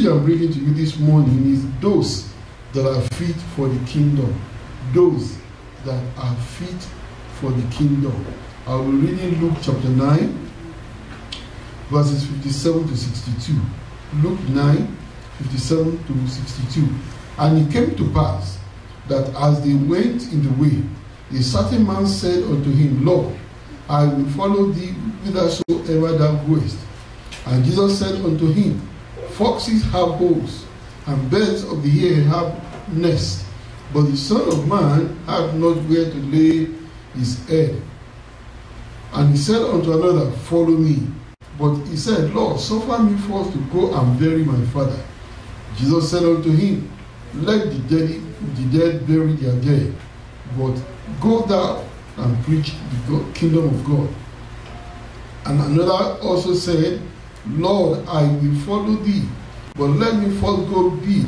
message I'm bringing to you this morning is those that are fit for the kingdom. Those that are fit for the kingdom. I will be reading Luke chapter 9, verses 57 to 62. Luke 9, 57 to 62. And it came to pass that as they went in the way, a certain man said unto him, Lord, I will follow thee whithersoever thou goest. And Jesus said unto him, Foxes have holes, and birds of the air have nests, but the Son of Man hath not where to lay his head. And he said unto another, Follow me. But he said, Lord, suffer me first to go and bury my father. Jesus said unto him, Let the dead bury their dead, but go thou and preach the kingdom of God. And another also said, Lord, I will follow thee, but let me first go bid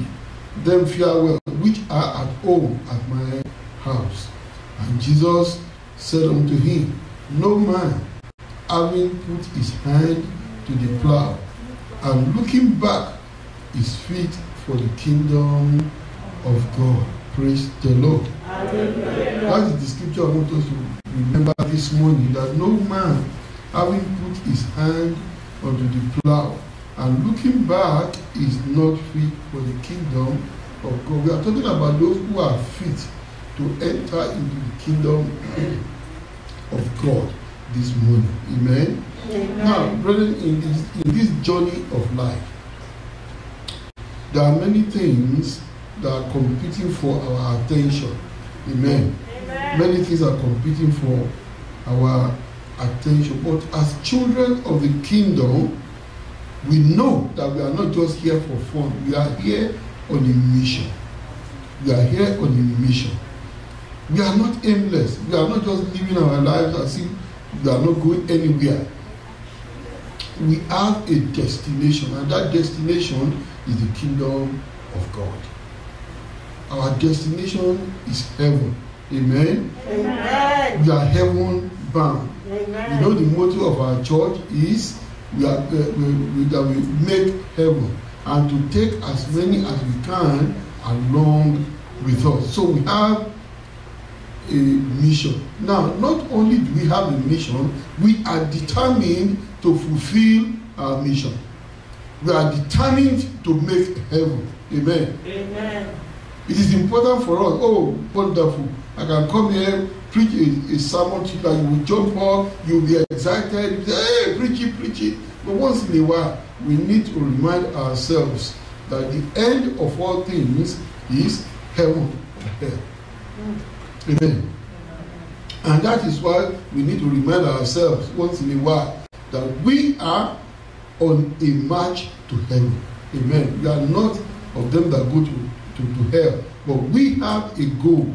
them farewell, which are at home at my house. And Jesus said unto him, No man, having put his hand to the plough, and looking back, is fit for the kingdom of God. Praise the Lord. That is the scripture I want us to remember this morning, that no man, having put his hand unto the plough, and looking back, is not fit for the kingdom of God. We are talking about those who are fit to enter into the kingdom of God this morning. Amen. Amen. Now, brethren, in this journey of life, there are many things that are competing for our attention. Amen. Amen. Many things are competing for our attention. But as children of the kingdom, we know that we are not just here for fun. We are here on a mission. We are here on a mission. We are not aimless. We are not just living our lives as if we are not going anywhere. We have a destination, and that destination is the kingdom of God. Our destination is heaven. Amen. Amen. We are heaven bound. Amen. You know, the motto of our church is that we make heaven, and to take as many as we can along with us. So we have a mission. Now, not only do we have a mission, we are determined to fulfill our mission. We are determined to make heaven. Amen. Amen. It is important for us. Oh, wonderful. I can come here, preach a sermon to you, and you will jump up, you will be excited, you say, hey, preach it, preach it. But once in a while, we need to remind ourselves that the end of all things is heaven. Amen. And that is why we need to remind ourselves once in a while that we are on a march to heaven. Amen. We are not of them that go to hell, but we have a goal,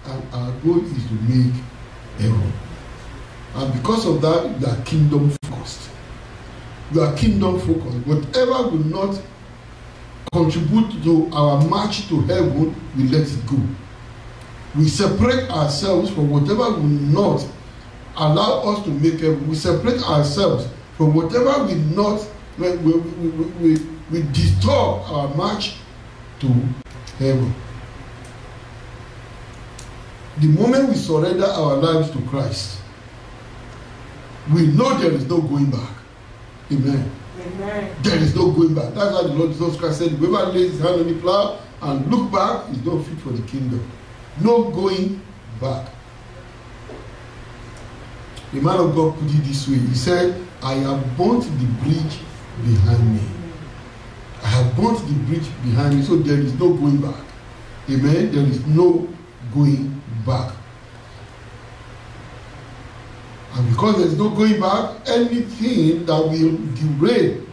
and our goal is to make heaven. And because of that, we are kingdom focused. We are kingdom focused. Whatever will not contribute to our march to heaven, we let it go. We separate ourselves from whatever will not allow us to make heaven. We separate ourselves from whatever will not, we disturb our march to heaven. The moment we surrender our lives to Christ, we know there is no going back. Amen. Amen. There is no going back. That's why the Lord Jesus Christ said, whoever lays his hand on the plow and look back is not fit for the kingdom. No going back. The man of God put it this way. He said, I have burnt the bridge behind me. I have burnt the bridge behind me, so there is no going back. Amen. There is no going back. And because there is no going back, anything that will derail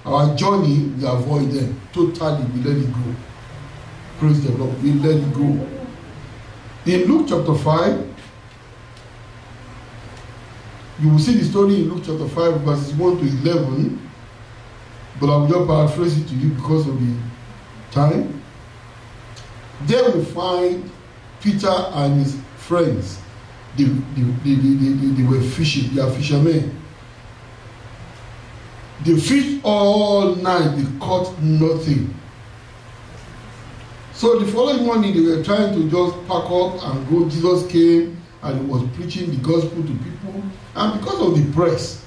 our journey, we avoid them. Totally, we let it go. Praise the Lord. We let it go. In Luke chapter 5, you will see the story in Luke chapter 5, verses 1 to 11. But I will just paraphrase it to you because of the time. There we find Peter and his friends. They were fishing. They are fishermen. They fished all night, they caught nothing. So the following morning, they were trying to just pack up and go. Jesus came and he was preaching the gospel to people. And because of the press,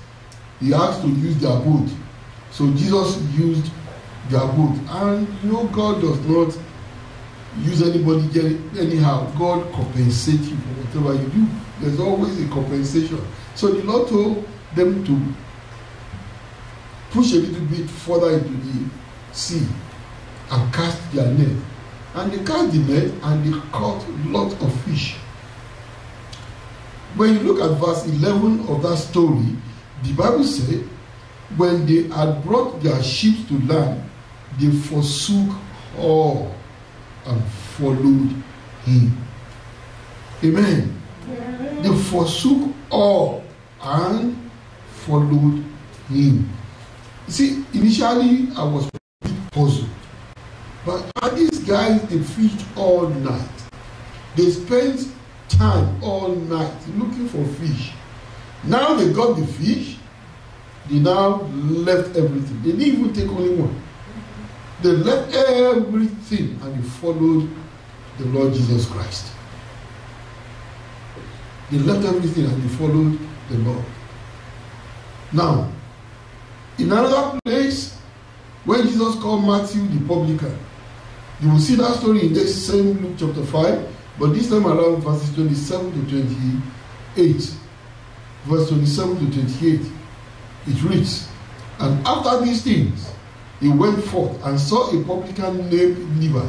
he asked to use their boat. So Jesus used their boat. And you know, God does not use anybody anyhow. God compensates you for whatever you do. There's always a compensation. So the Lord told them to push a little bit further into the sea and cast their net. And they cast the net and they caught lots of fish. When you look at verse 11 of that story, the Bible says, when they had brought their ships to land, they forsook all and followed him. Amen. Yeah. They forsook all and followed him. You see, initially I was a bit puzzled. But these guys, they fished all night. They spent time all night looking for fish. Now they got the fish. They now left everything. They didn't even take only one. They left everything and they followed the Lord Jesus Christ. They left everything and they followed the Lord. Now, in another place, when Jesus called Matthew the publican, you will see that story in this same Luke chapter 5, but this time around verses 27 to 28. Verse 27 to 28. It reads, and after these things, he went forth and saw a publican named Levi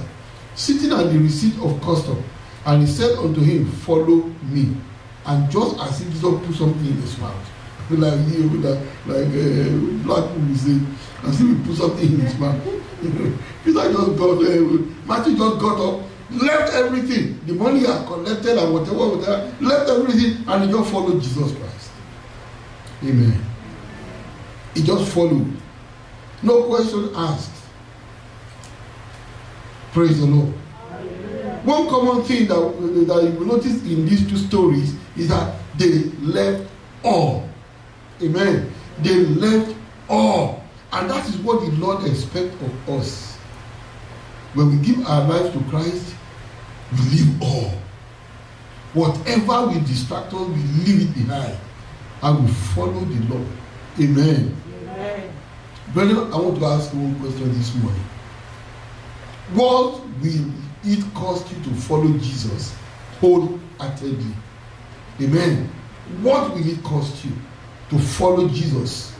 sitting at the receipt of custom, and he said unto him, follow me. And just as if Jesus put something in his mouth, like black people say, as if he put something in his mouth. Peter just got Matthew just got up, left everything, the money he had collected and whatever, left everything, and he just followed Jesus Christ. Amen. He just followed. No question asked. Praise the Lord. One common thing that you will notice in these two stories is that they left all. Amen. They left all. And that is what the Lord expects of us. When we give our lives to Christ, we leave all. Whatever will distract us, we leave it behind. And we follow the Lord. Amen. Amen. Brethren, I want to ask you one question this morning. What will it cost you to follow Jesus wholeheartedly? Amen. What will it cost you to follow Jesus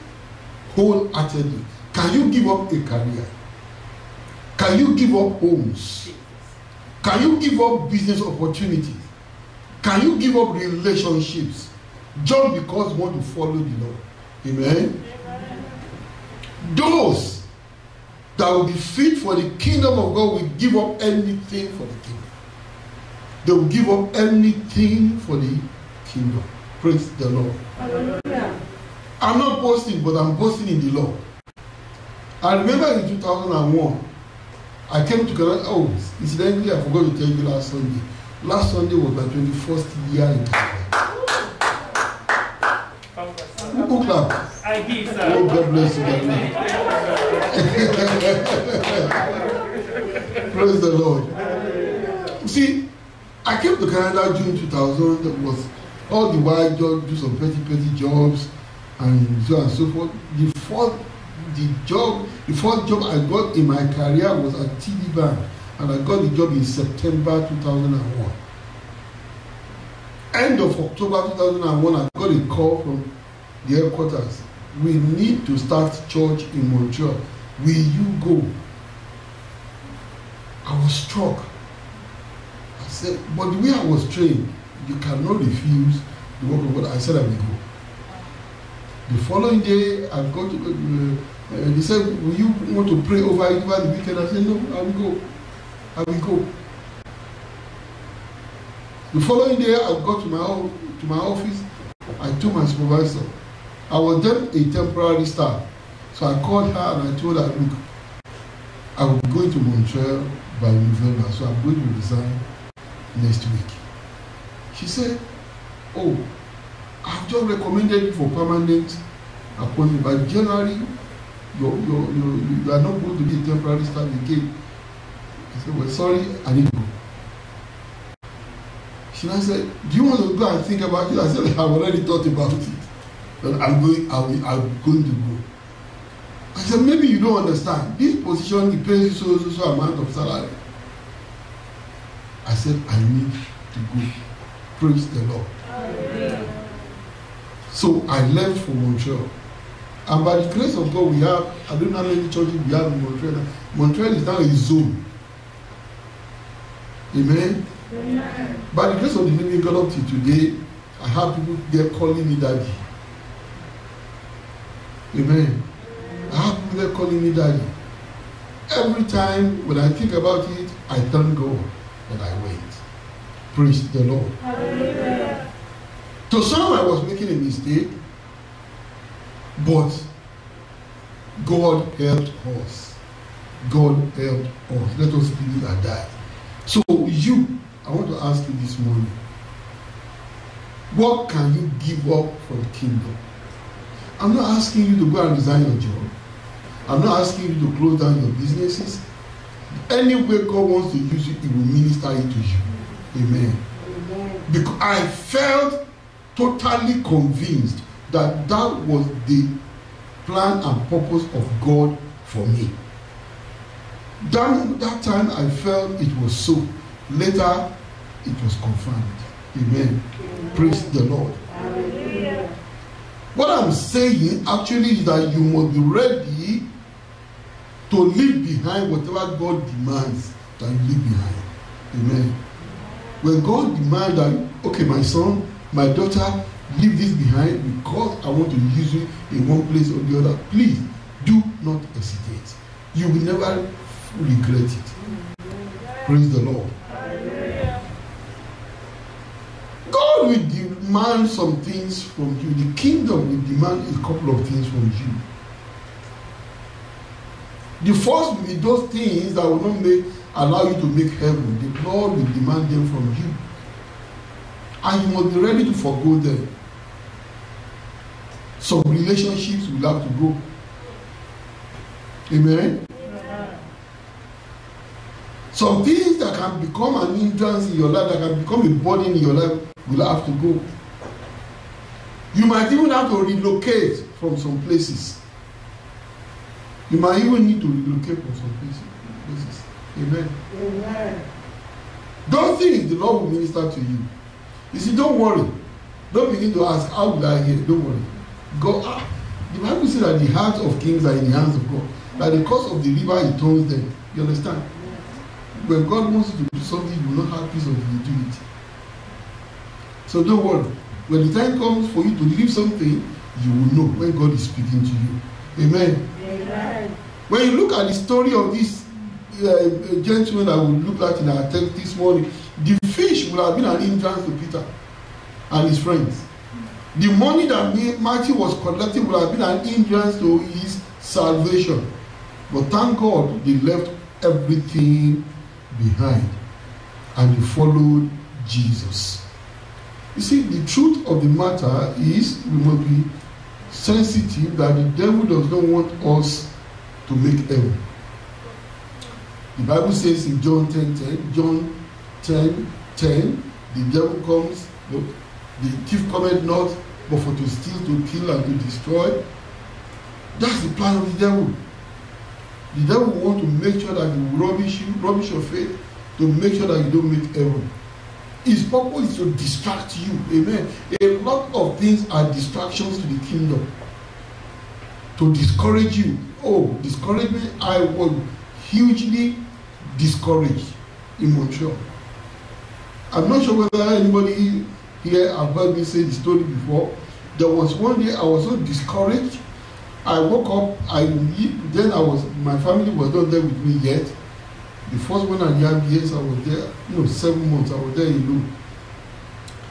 wholeheartedly? Can you give up a career? Can you give up homes? Can you give up business opportunities? Can you give up relationships just because you want to follow the Lord? Amen. Those that will be fit for the kingdom of God will give up anything for the kingdom. They will give up anything for the kingdom. Praise the Lord. Hallelujah. I'm not boasting, but I'm boasting in the Lord. I remember in 2001, I came to Canada. Oh, incidentally, I forgot to tell you last Sunday. Last Sunday was my 21st year in Canada. Who clap? I did, sir. Oh, God bless you. Praise the Lord. You see, I came to Canada June 2000. That was all the while just do some petty jobs and so on and so forth. The first job I got in my career was at TD Bank, and I got the job in September 2001. End of October 2001, I got a call from the headquarters. We need to start church in Montreal. Will you go? I was struck. I said, but the way I was trained, you cannot refuse the work of God. I said I will go. The following day, I got to they said, will you want to pray over the weekend? I said, no, I will go. I will go. The following day, I got to my office. I told my supervisor. I was then a temporary staff. So I called her and I told her, look, I will be going to Montreal by November, so I'm going to resign next week. She said, oh, I've just recommended you for permanent appointment. By January, you are not going to be a temporary staff again. I said, well, sorry, I need to go. She now said, do you want to go and think about it? I said, I've already thought about it. But I'm going to go. I said, maybe you don't understand. This position, it pays you so amount of salary. I said, I need to go. Praise the Lord. Amen. So I left for Montreal. And by the grace of God, we have, I don't know how many churches we have in Montreal. Montreal is now a zone. Amen? Amen. By the grace of the living God up to today, I have people there calling me daddy. Amen. I have people there calling me daddy. Every time when I think about it, I thank God that I went. Praise the Lord. Hallelujah. To some, I was making a mistake, but God helped us. God helped us. Let us leave it at that. So I want to ask you this morning, what can you give up for the kingdom? I'm not asking you to go and resign your job. I'm not asking you to close down your businesses. Any way God wants to use you, He will minister it to you. Amen. Amen. Because I felt totally convinced that that was the plan and purpose of God for me. That time I felt it was so. Later, it was confirmed. Amen. Amen. Praise the Lord. Hallelujah. What I'm saying actually is that you must be ready to leave behind whatever God demands that you leave behind. Amen. When God demands that, okay, my son, my daughter, leave this behind because I want to use you in one place or the other, please do not hesitate. You will never regret it. Praise the Lord. God will demand some things from you. The kingdom will demand a couple of things from you. The first will be those things that will not allow you to make heaven. The Lord will demand them from you. And you must be ready to forgo them. Some relationships will have to go. Amen? Some things that can become an hindrance in your life, that can become a burden in your life, will have to go. You might even have to relocate from some places. You might even need to relocate from some places. Amen. Amen. Don't think the Lord will minister to you. You see, don't worry. Don't begin to ask, how will I hear? Don't worry. God, the Bible says that the hearts of kings are in the hands of God. By the course of the river, He turns them. You understand? When God wants you to do something, you will not have peace until you do it. So don't worry. When the time comes for you to leave something, you will know when God is speaking to you. Amen. Amen. When you look at the story of this gentleman that we looked at in our text this morning, the fish would have been an hindrance to Peter and his friends. The money that Matthew was collecting would have been an hindrance to his salvation. But thank God they left everything behind and they followed Jesus. You see, the truth of the matter is we must be sensitive that the devil does not want us to make heaven. The Bible says in John 10:10, the devil comes, the thief cometh not, but for to steal, to kill, and to destroy. That's the plan of the devil. The devil wants to make sure that he will rubbish your faith, to make sure that you don't make heaven. His purpose is to distract you. Amen. A lot of things are distractions to the kingdom. To discourage you. Oh, discouragement, I was hugely discouraged in Montreal. I'm not sure whether anybody here has heard me say the story before. There was one day I was so discouraged. I woke up, my family was not there with me yet. The first 1.5 years I was there, 7 months I was there alone.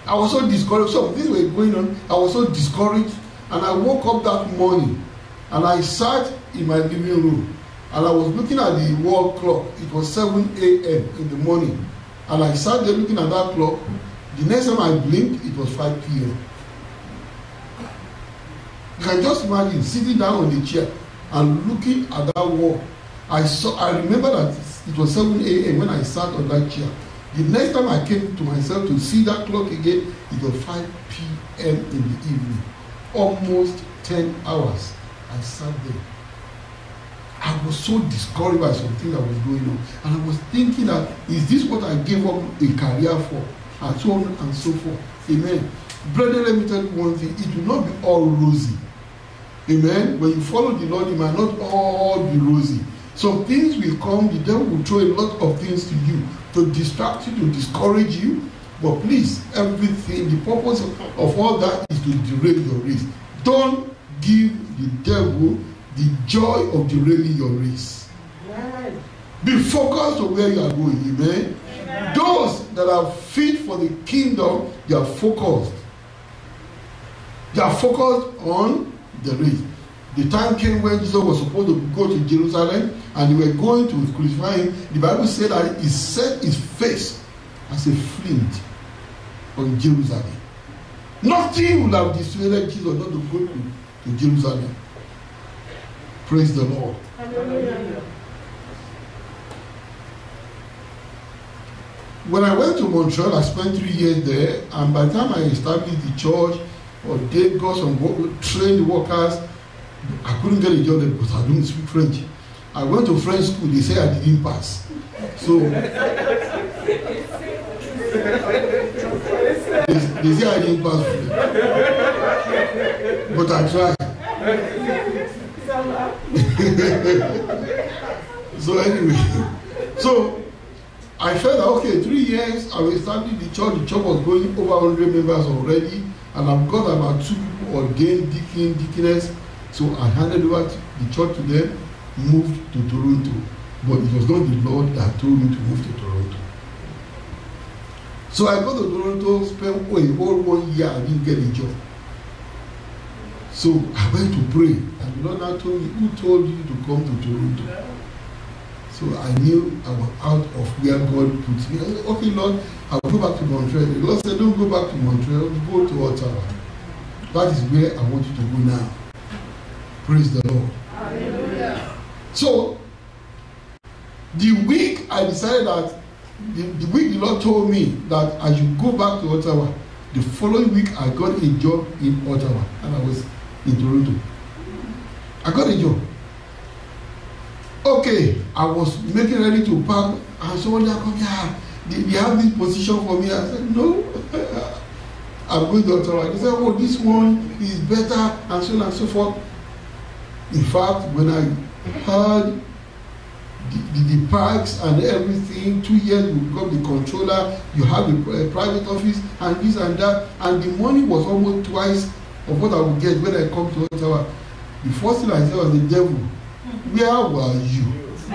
I was so discouraged. So things were going on. I was so discouraged. And I woke up that morning and I sat in my living room and I was looking at the wall clock. It was 7 a.m. in the morning. And I sat there looking at that clock. The next time I blinked, it was 5 p.m. You can just imagine sitting down on the chair and looking at that wall, I remember that it was 7 a.m. when I sat on that chair. The next time I came to myself to see that clock again, it was 5 p.m. in the evening. Almost 10 hours. I sat there. I was so discouraged by something that was going on. And I was thinking that, is this what I gave up a career for? And so on and so forth. Amen. Brethren, let me tell you one thing. It will not be all rosy. Amen. When you follow the Lord, it might not all be rosy. Some things will come. The devil will throw a lot of things to you to distract you, to discourage you. But please, everything, the purpose of all that is to derail your race. Don't give the devil the joy of derailing your race. Amen. Be focused on where you are going. Amen. Amen. Those that are fit for the kingdom, they are focused. They are focused on the race. The time came when Jesus was supposed to go to Jerusalem and they were going to crucify him. The Bible said that he set his face as a flint on Jerusalem. Nothing would have dissuaded Jesus not to go to Jerusalem. Praise the Lord. Hallelujah. When I went to Montreal, I spent 3 years there, and by the time I established the church, or they got some trained workers, I couldn't get a job there because I don't speak French. I went to French school, they say I didn't pass. So they say I didn't pass, but I tried. So anyway, so I felt that okay, 3 years I will establish the church. The church was going over 100 members already, and I've got about 2 people ordained deaconess. So I handed over the church to them, moved to Toronto. But it was not the Lord that told me to move to Toronto. So I got to Toronto, spent a whole 1 year, I didn't get a job. So I went to pray, and the Lord now told me, who told you to come to Toronto? So I knew I was out of where God put me. I said, okay, Lord, I'll go back to Montreal. The Lord said, don't go back to Montreal, go to Ottawa. That is where I want you to go now. Praise the Lord. Hallelujah. So, the week I decided that, the week the Lord told me that I should go back to Ottawa, the following week I got a job in Ottawa, and I was in Toronto. I got a job. Okay, I was making ready to pack, and someone come here. They have this position for me. I said, no, I'm going to Ottawa. They said, oh, this one is better, and so on and so forth. In fact, when I heard the perks and everything, 2 years you become the controller, you have a private office, and this and that, and the money was almost twice of what I would get when I come to Ottawa. The first thing I said was, the devil, where were you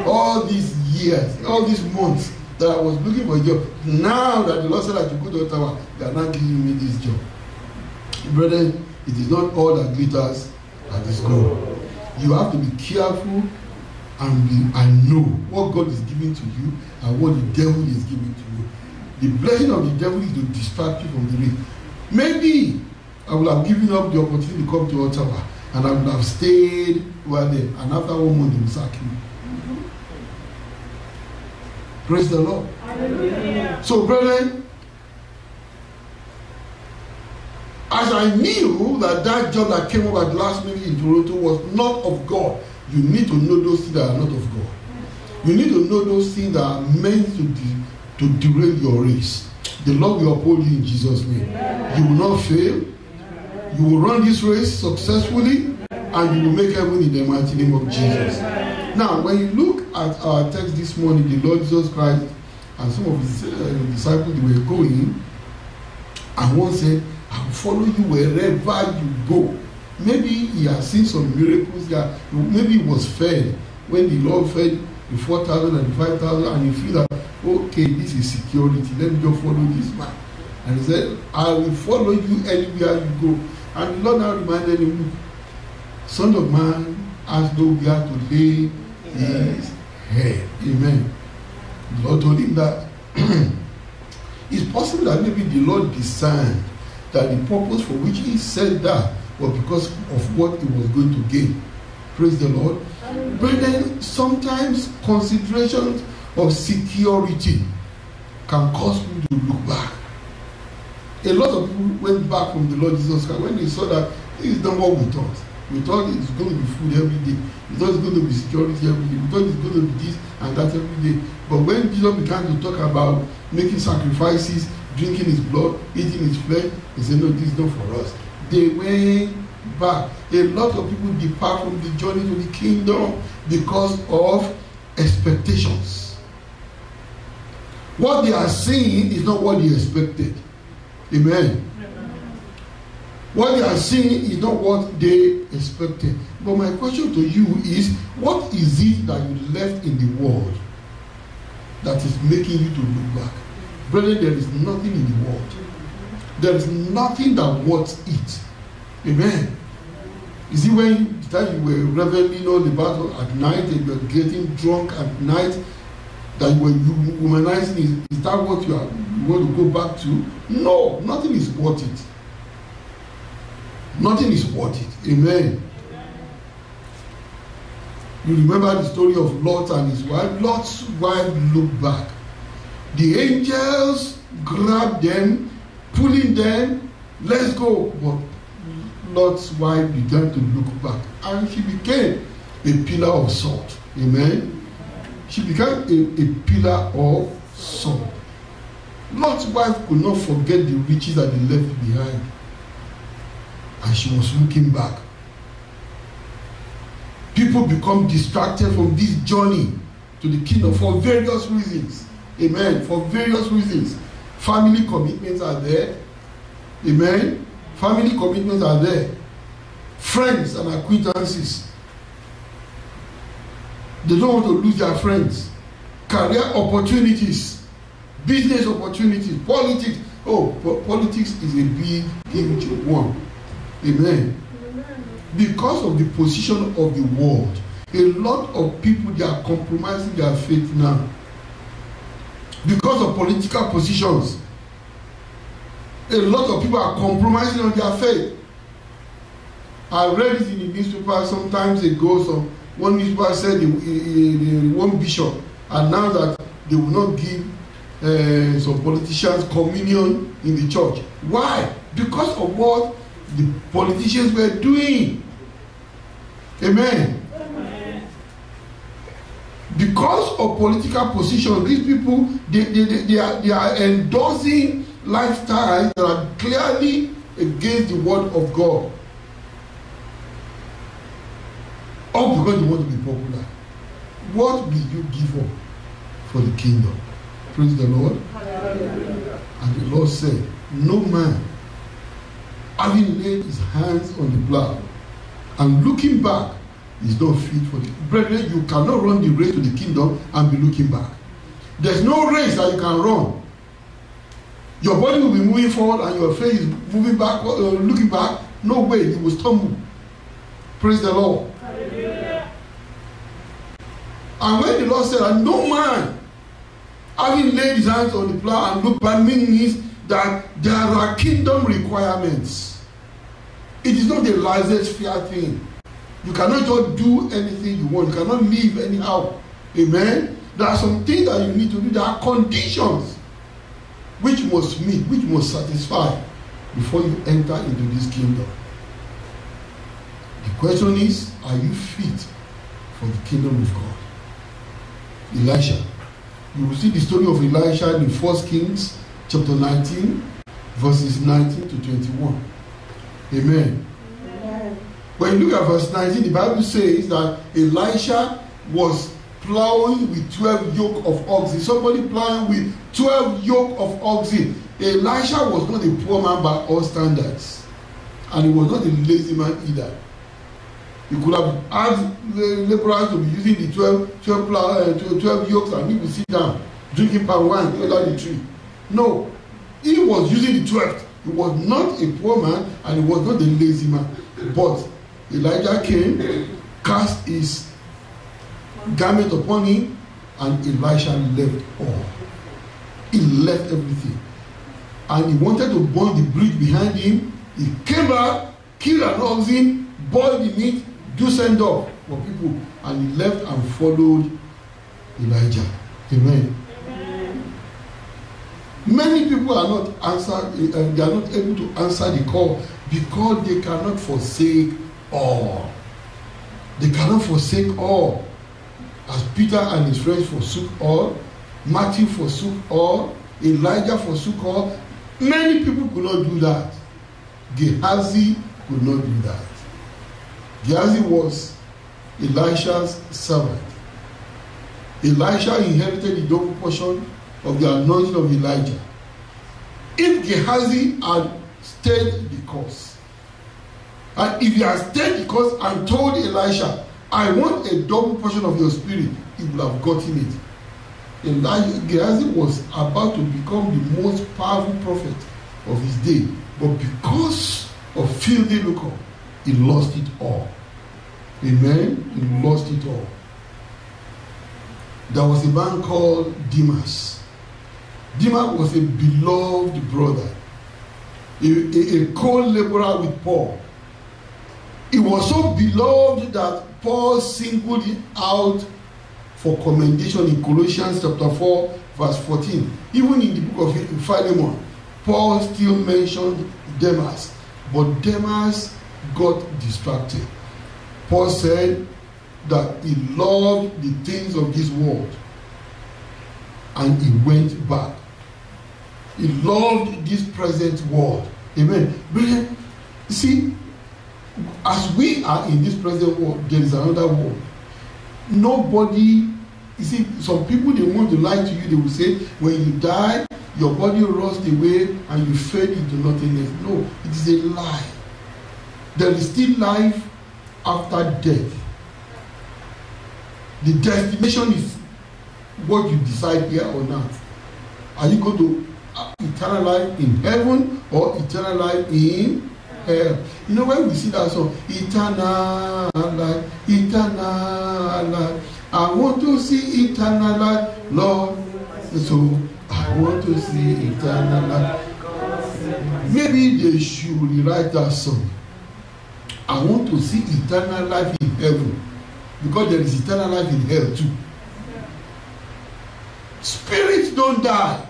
all these years, all these months that I was looking for a job? Now that the Lord said I should go to Ottawa, they are not giving me this job. Brethren, it is not all that glitters that is gold. You have to be careful and know what God is giving to you and what the devil is giving to you. The blessing of the devil is to distract you from the race. Maybe I would have given up the opportunity to come to Ottawa, and I would have stayed over there, and after 1 month they will sack me. Praise the Lord. Hallelujah. So, brethren, as I knew that job that came up at the last minute in Toronto was not of God, you need to know those things that are not of God. You need to know those things that are meant to derail your race. The Lord will uphold you in Jesus' name. You will not fail. You will run this race successfully, and you will make heaven in the mighty name of Jesus. Now, when you look at our text this morning, the Lord Jesus Christ and some of his disciples, they were going, and one said, I will follow you wherever you go. Maybe he has seen some miracles there. Maybe he was fed when the Lord fed the 4,000 and the 5,000, and you feel that, okay, this is security. Let me just follow this man. And he said, I will follow you anywhere you go. And the Lord now reminded him, Son of Man has nowhere to lay his head. Amen. The Lord told him that it's possible that maybe the Lord discerned that the purpose for which he said that was because of what he was going to gain. Praise the Lord. Brethren, sometimes considerations of security can cause people to look back. A lot of people went back from the Lord Jesus Christ when they saw that this is not what we thought. We thought it's going to be food every day. We thought it's going to be security every day. We thought it's going to be this and that every day. But when Jesus began to talk about making sacrifices, drinking his blood, eating his flesh, he said, no, this is not for us. They went back. A lot of people depart from the journey to the kingdom because of expectations. What they are seeing is not what they expected. Amen. What they are seeing is not what they expected. But my question to you is, what is it that you left in the world that is making you to look back? Brother, there is nothing in the world. There is nothing that worth it. Amen. Is it when that you were reveling all about at night and you were getting drunk at night that you were womanizing? Is that what you want to go back to? No, nothing is worth it. Nothing is worth it. Amen. You remember the story of Lot and his wife? Lot's wife looked back. The angels grabbed them, pulling them, let's go. But Lot's wife began to look back and she became a pillar of salt. Amen. She became a pillar of salt. Lot's wife could not forget the riches that they left behind. And she was looking back. People become distracted from this journey to the kingdom for various reasons. Amen. For various reasons. Family commitments are there. Amen. Family commitments are there. Friends and acquaintances. They don't want to lose their friends. Career opportunities. Business opportunities. Politics. Oh, politics is a big, huge one. Amen. Because of the position of the world, a lot of people, they are compromising their faith now. Because of political positions, a lot of people are compromising on their faith. I read it in the newspaper some time ago. One newspaper said one bishop announced that they will not give some politicians communion in the church. Why? Because of what the politicians were doing. Amen. Amen. Because of political position, these people they are endorsing lifestyles that are clearly against the word of God. All because they want to be popular. What will you give up for the kingdom? Praise the Lord. Hallelujah. And the Lord said, no man, having laid his hands on the plow and looking back, is not fit for the brethren. You cannot run the race to the kingdom and be looking back. There's no race that you can run. Your body will be moving forward and your face is moving back, looking back. No way, you will stumble. Praise the Lord. Hallelujah. And when the Lord said, no man having laid his hands on the plow and looked back, means that there are kingdom requirements. It is not a laissez-faire thing. You cannot just do anything you want. You cannot live anyhow. Amen. There are some things that you need to do. There are conditions which must meet, which must satisfy before you enter into this kingdom. The question is, are you fit for the kingdom of God? Elisha. You will see the story of Elisha in 1 Kings chapter 19, verses 19 to 21. Amen. Amen. When you look at verse 19, the Bible says that Elisha was plowing with 12 yoke of oxen. Somebody plowing with 12 yoke of oxen. Elisha was not a poor man by all standards. And he was not a lazy man either. He could have asked the laborers to be using the 12 yokes and he would sit down, drinking palm wine under the tree. No. He was using the 12th. He was not a poor man and he was not a lazy man. But Elijah came, cast his garment upon him, and Elisha left all. He left everything. And he wanted to burn the bridge behind him. He came back, killed an oxen, boiled the meat, do send off. for people, and he left and followed Elijah. Amen. Many people are not they are not able to answer the call because they cannot forsake all. They cannot forsake all. As Peter and his friends forsook all, Matthew forsook all, Elijah forsook all. Many people could not do that. Gehazi could not do that. Gehazi was Elisha's servant. Elisha inherited the double portion of the anointing of Elijah. If Gehazi had stayed the course, and if he had stayed the course and told Elisha, I want a double portion of your spirit, he would have gotten it. Gehazi was about to become the most powerful prophet of his day, but because of filthy lucre, he lost it all. Amen? He lost it all. There was a man called Demas. Demas was a beloved brother, a co-laborer with Paul. He was so beloved that Paul singled him out for commendation in Colossians chapter 4, verse 14. Even in the book of Philemon, Paul still mentioned Demas, but Demas got distracted. Paul said that he loved the things of this world, and he went back. He loved this present world. Amen. Brethren, see, as we are in this present world, there is another world. Nobody, you see, some people, they want to lie to you. They will say, when you die, your body rots away and you fade into nothingness. No, it is a lie. There is still life after death. The destination is what you decide here or not. Are you going to eternal life in heaven or eternal life in hell? You know, when we see that song, eternal life, eternal life, I want to see eternal life, Lord. So I want to see eternal life. Maybe they should rewrite that song. I want to see eternal life in heaven, because there is eternal life in hell too. Spirits don't die.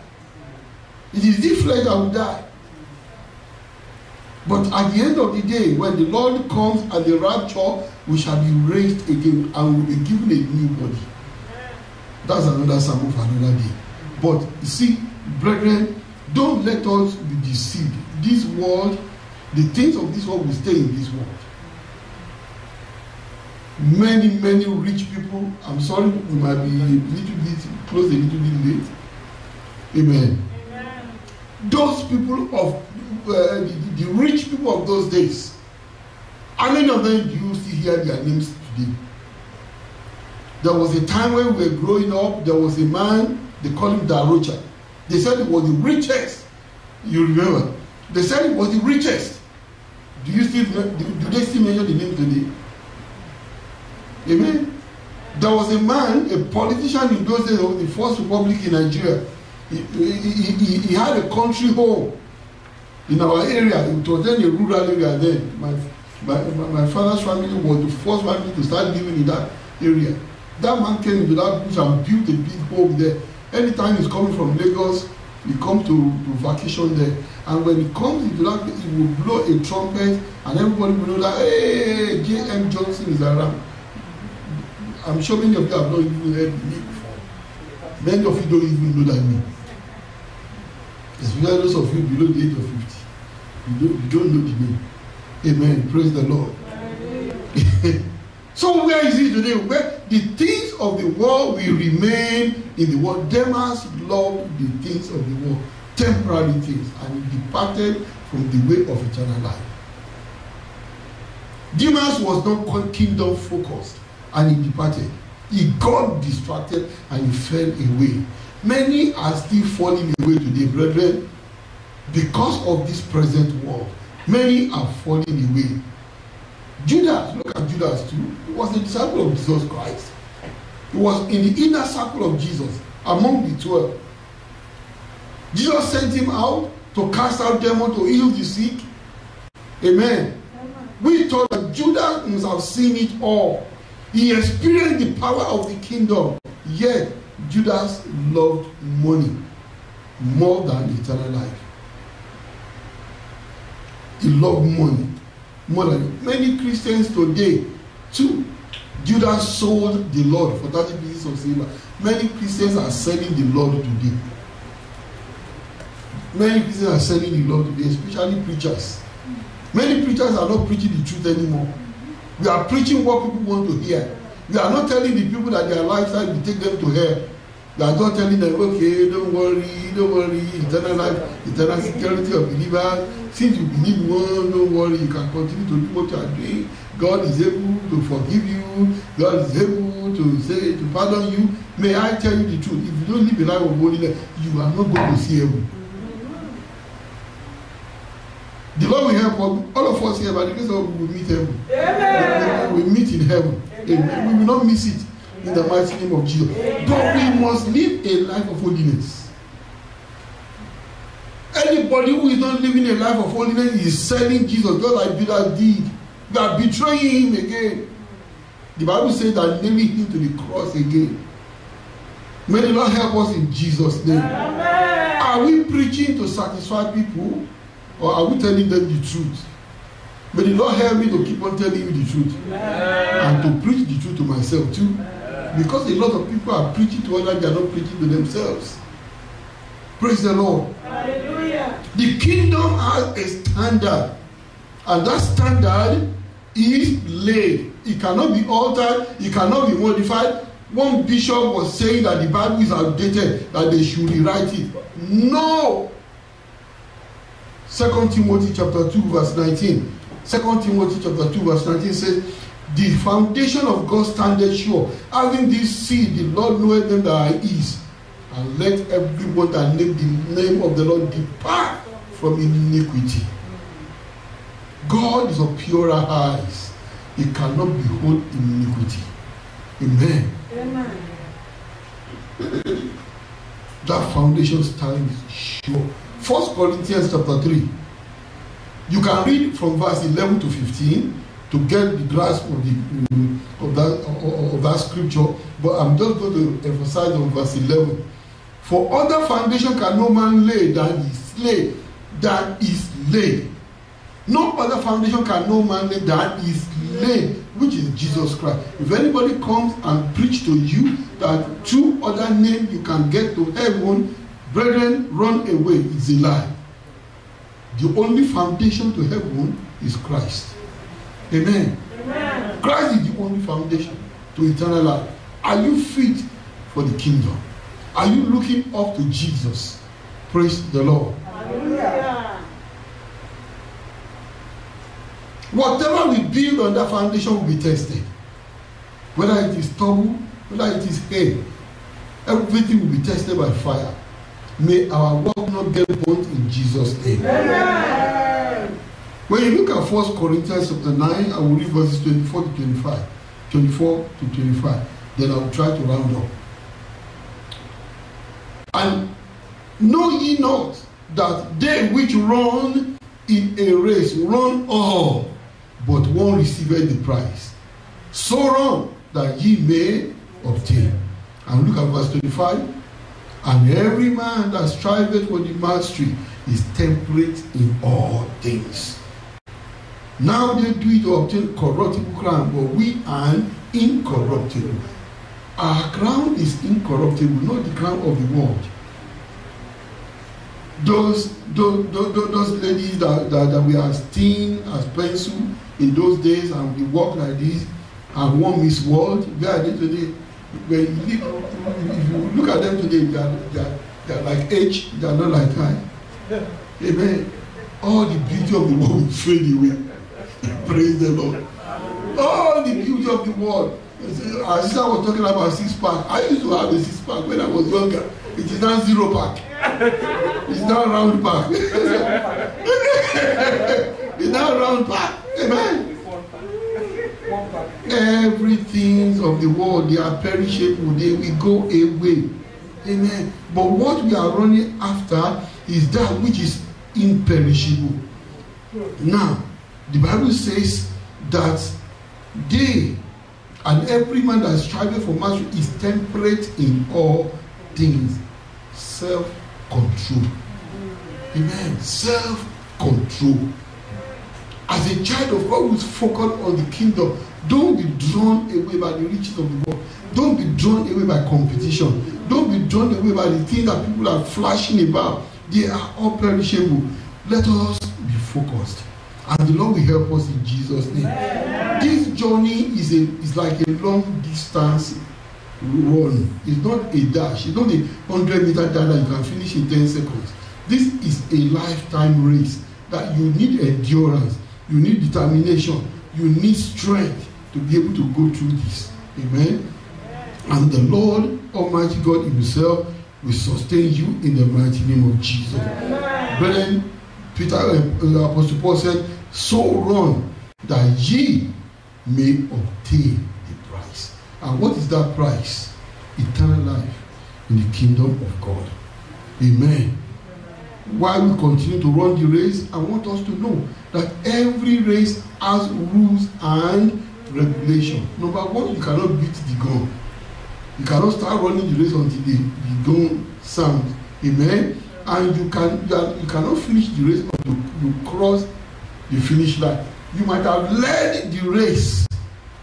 It is this flesh that will die. But at the end of the day, when the Lord comes at the rapture, we shall be raised again and will be given a new body. That's another sermon for another day. But you see, brethren, don't let us be deceived. This world, the things of this world will stay in this world. Many, many rich people, I'm sorry, we might be a little bit close, a little bit late. Amen. Those people of the rich people of those days, how many of them do you see hear their names today? There was a time when we were growing up, there was a man, they called him Darocha. They said he was the richest. You remember? They said he was the richest. Do they still mention the name today? Amen. There was a man, a politician in those days of the First Republic in Nigeria. He had a country home in our area. It was then a rural area then. My father's family was the first family to start living in that area. That man came into that bush and built a big home there. Anytime he's coming from Lagos, he comes to vacation there. And when he comes into that place, he will blow a trumpet and everybody will know that, hey, J.M. Johnson is around. I'm sure many of you have not even heard the name before. Many of you don't even know that name. Especially those of you below the age of 50. You don't know the name. Amen. Praise the Lord. So where is he today? Where the things of the world will remain in the world. Demas loved the things of the world, temporary things, and he departed from the way of eternal life. Demas was not kingdom focused, and he departed. He got distracted and he fell away. Many are still falling away today, brethren, because of this present world. Many are falling away. Judas, look at Judas too. He was a disciple of Jesus Christ. He was in the inner circle of Jesus, among the 12. Jesus sent him out to cast out demons, to heal the sick. Amen. We thought that Judas must have seen it all. He experienced the power of the kingdom. Yet, Judas loved money more than eternal life. He loved money more than many Christians today too. Judas sold the Lord for 30 pieces of silver. Many Christians are selling the Lord today. Many Christians are selling the Lord today, especially preachers. Many preachers are not preaching the truth anymore. We are preaching what people want to hear. We are not telling the people that their lifestyle will take them to hell. We are not telling them, okay, don't worry, eternal life, eternal security of believers. Since you believe one, don't worry, you can continue to do what you are doing. God is able to forgive you. God is able to pardon you. May I tell you the truth? If you don't live a life of holiness, you are not going to see heaven. The Lord will help us. All of us here, by the grace of God, we will meet heaven. Amen. We will meet in heaven. Amen. We will not miss it in the mighty name of Jesus. But we must live a life of holiness. Anybody who is not living a life of holiness is selling Jesus, just like Judas did. They are betraying him again. The Bible says that nailing him to the cross again. May the Lord help us in Jesus' name. Amen. Are we preaching to satisfy people, or are we telling them the truth? May the Lord help me to keep on telling you the truth. Amen. And to preach the truth to myself too. Amen. Because a lot of people are preaching to others, they are not preaching to themselves. Praise the Lord. Hallelujah. The kingdom has a standard, and that standard is laid. It cannot be altered, it cannot be modified. One bishop was saying that the Bible is outdated, that they should rewrite it. No. 2 Timothy chapter 2 verse 19. 2 Timothy chapter 2 verse 19 says, the foundation of God standeth sure, having this seed, the Lord knoweth them that are his, and let everyone that name the name of the Lord depart from iniquity. God is of purer eyes. He cannot behold iniquity. Amen. Amen. That foundation stands sure. 1 Corinthians chapter 3. You can read from verse 11 to 15 to get the grasp of that scripture, but I'm just going to emphasize on verse 11. For other foundation can no man lay than is laid. No other foundation can no man lay than is laid, which is Jesus Christ. If anybody comes and preach to you that through other name you can get to heaven, brethren, run away. It's a lie. The only foundation to heaven is Christ. Amen. Amen. Christ is the only foundation to eternal life. Are you fit for the kingdom? Are you looking up to Jesus? Praise the Lord. Hallelujah. Whatever we build on that foundation will be tested. Whether it is stubble, whether it is hay, everything will be tested by fire. May our work not get burnt in Jesus' name. Amen. When you look at 1 Corinthians chapter 9, I will read verses 24 to 25. 24 to 25. Then I will try to round up. And know ye not that they which run in a race run all, but one receiveth the prize. So run that ye may obtain. And look at verse 25. And every man that striveth for the mastery is temperate in all things. Now they do it to obtain corruptible crown, but we are incorruptible. Our crown is incorruptible, not the crown of the world. Those ladies that we are seen as pencil in those days, and we walk like this, and one Miss World, where are they today? If you look at them today, they are like H, they are not like I. Amen. All the beauty of the world will fade away. Praise the Lord. All the beauty of the world. Our sister was talking about 6-pack. I used to have a 6-pack when I was younger. It is now 0-pack. It's now round pack. It's now round pack. Amen. Everything of the world, they are perishable. They will go away. Amen. But what we are running after is that which is imperishable. Now, the Bible says that they And every man that is striving for mastery is temperate in all things. Self-control. Amen. Self-control. As a child of God who is focused on the kingdom, don't be drawn away by the riches of the world. Don't be drawn away by competition. Don't be drawn away by the things that people are flashing about. They are all perishable. Let us be focused. And the Lord will help us in Jesus' name. This journey is like a long distance run. It's not a dash. It's not a 100-meter dash that you can finish in 10 seconds. This is a lifetime race that you need endurance, you need determination, you need strength to be able to go through this. Amen. And the Lord Almighty God Himself will sustain you in the mighty name of Jesus. Brethren, Apostle Paul said, so run that ye may obtain the prize. And what is that prize? Eternal life in the kingdom of God. Amen. While we continue to run the race, I want us to know that every race has rules and regulation. Number one, you cannot beat the gun. You cannot start running the race until the gun sounds. Amen. And you cannot finish the race until you cross the finish line. You might have led the race.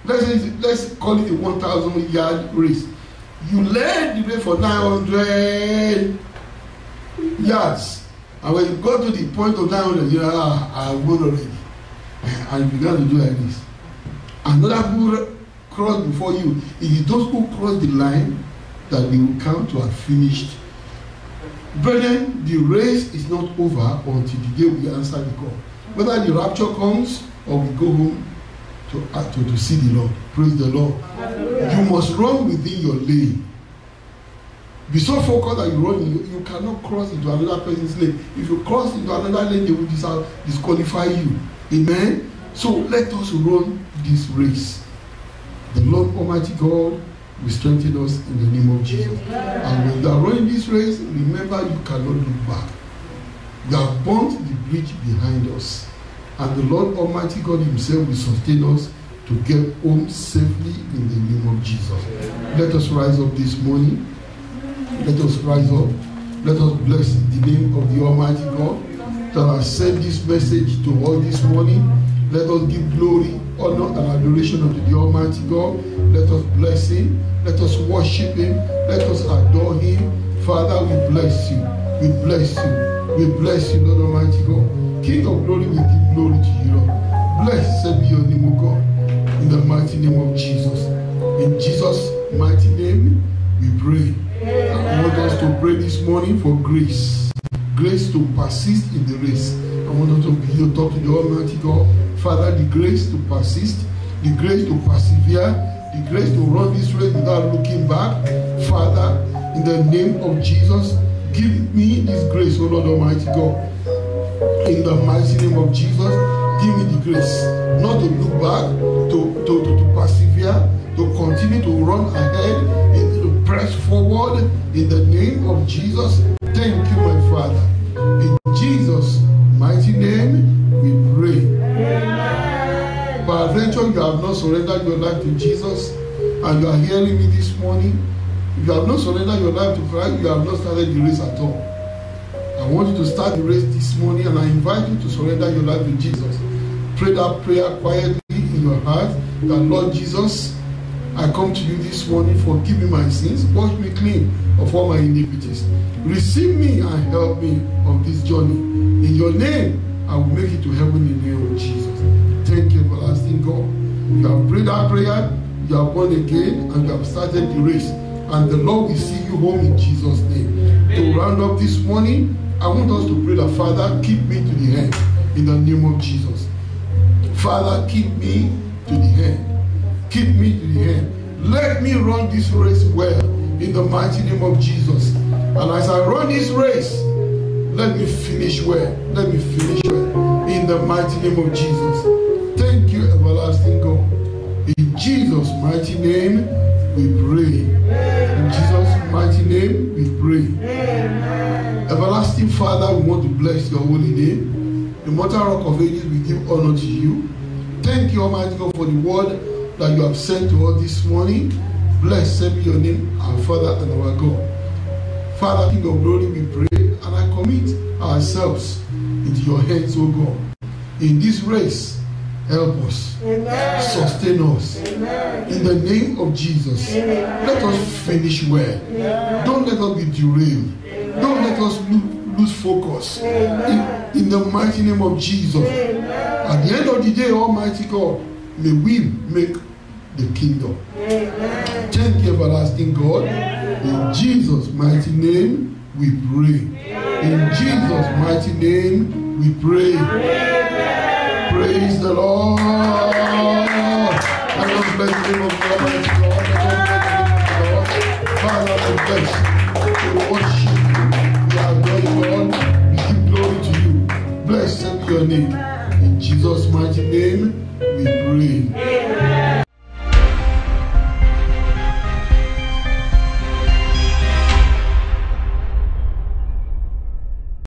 Let's call it a 1,000-yard race. You led the race for 900 yards. And when you got to the point of 900, you I won already. And you began to do like this. Another who crossed before you. It is those who cross the line that they will count to have finished. Brethren, the race is not over until the day we answer the call. Whether the rapture comes or we go home to see the Lord. Praise the Lord. You must run within your lane. Be so focused that you run, you cannot cross into another person's lane. If you cross into another lane, they will disqualify you. Amen? So let us run this race. The Lord Almighty God will strengthen us in the name of Jesus. And when you are running this race, remember you cannot look back. We have burnt the bridge behind us. And the Lord Almighty God Himself will sustain us to get home safely in the name of Jesus. Let us rise up this morning. Let us rise up. Let us bless the name of the Almighty God that has sent this message to all this morning. Let us give glory, honor, and adoration unto the Almighty God. Let us bless Him. Let us worship Him. Let us adore Him. Father, we bless You. We bless You. We bless You, Lord Almighty God. King of glory, we give glory to You, Lord. Blessed be Your name, O God. In the mighty name of Jesus. In Jesus' mighty name, we pray. I want us to pray this morning for grace. Grace to persist in the race. I want us to begin to talk to the Almighty God. Father, the grace to persist, the grace to persevere, the grace to run this race without looking back. Father, in the name of Jesus, give me this grace, O Lord Almighty God. In the mighty name of Jesus, give me the grace not to look back, to persevere, to continue to run ahead, to press forward in the name of Jesus. Thank you, my Father. In Jesus' mighty name, we pray. Amen. Peradventure, you have not surrendered your life to Jesus, and you are hearing me this morning. If you have not surrendered your life to Christ, you have not started the race at all. I want you to start the race this morning, and I invite you to surrender your life to Jesus. Pray that prayer quietly in your heart, that Lord Jesus, I come to You this morning, forgive me my sins, wash me clean of all my iniquities. Receive me and help me on this journey. In Your name, I will make it to heaven in the name of Jesus. Thank You, everlasting God. You have prayed that prayer, you are born again, and you have started the race. And the Lord will see you home in Jesus' name. To round up this morning, I want us to pray that, Father, keep me to the end in the name of Jesus. Father, keep me to the end. Keep me to the end. Let me run this race well in the mighty name of Jesus. And as I run this race, let me finish well. Let me finish well in the mighty name of Jesus. Thank You, everlasting God. In Jesus' mighty name, we pray. In Jesus' mighty name, we pray. Everlasting Father, we want to bless Your holy name. The Immortal Rock of Ages, we give honor to You. Thank You, Almighty God, for the word that you have sent to us this morning. Blessed be your name, our Father and our God. Father, King of glory, we pray and I commit ourselves into your hands, O God. In this race, help us. Amen. Sustain us. Amen. In the name of Jesus. Amen. Let us finish well. Amen. Don't let us be derailed. Amen. Don't let us lose focus. In the mighty name of Jesus. Amen. At the end of the day, Almighty God, may we make the kingdom. Amen. Thank you, everlasting God. In Jesus' mighty name we pray. In Jesus' mighty name we pray. Praise the Lord. Let us bless the name of the Almighty God. Father, we bless. We worship you. We adore you, Lord. We give glory to you. Blessed be your name. In Jesus' mighty name.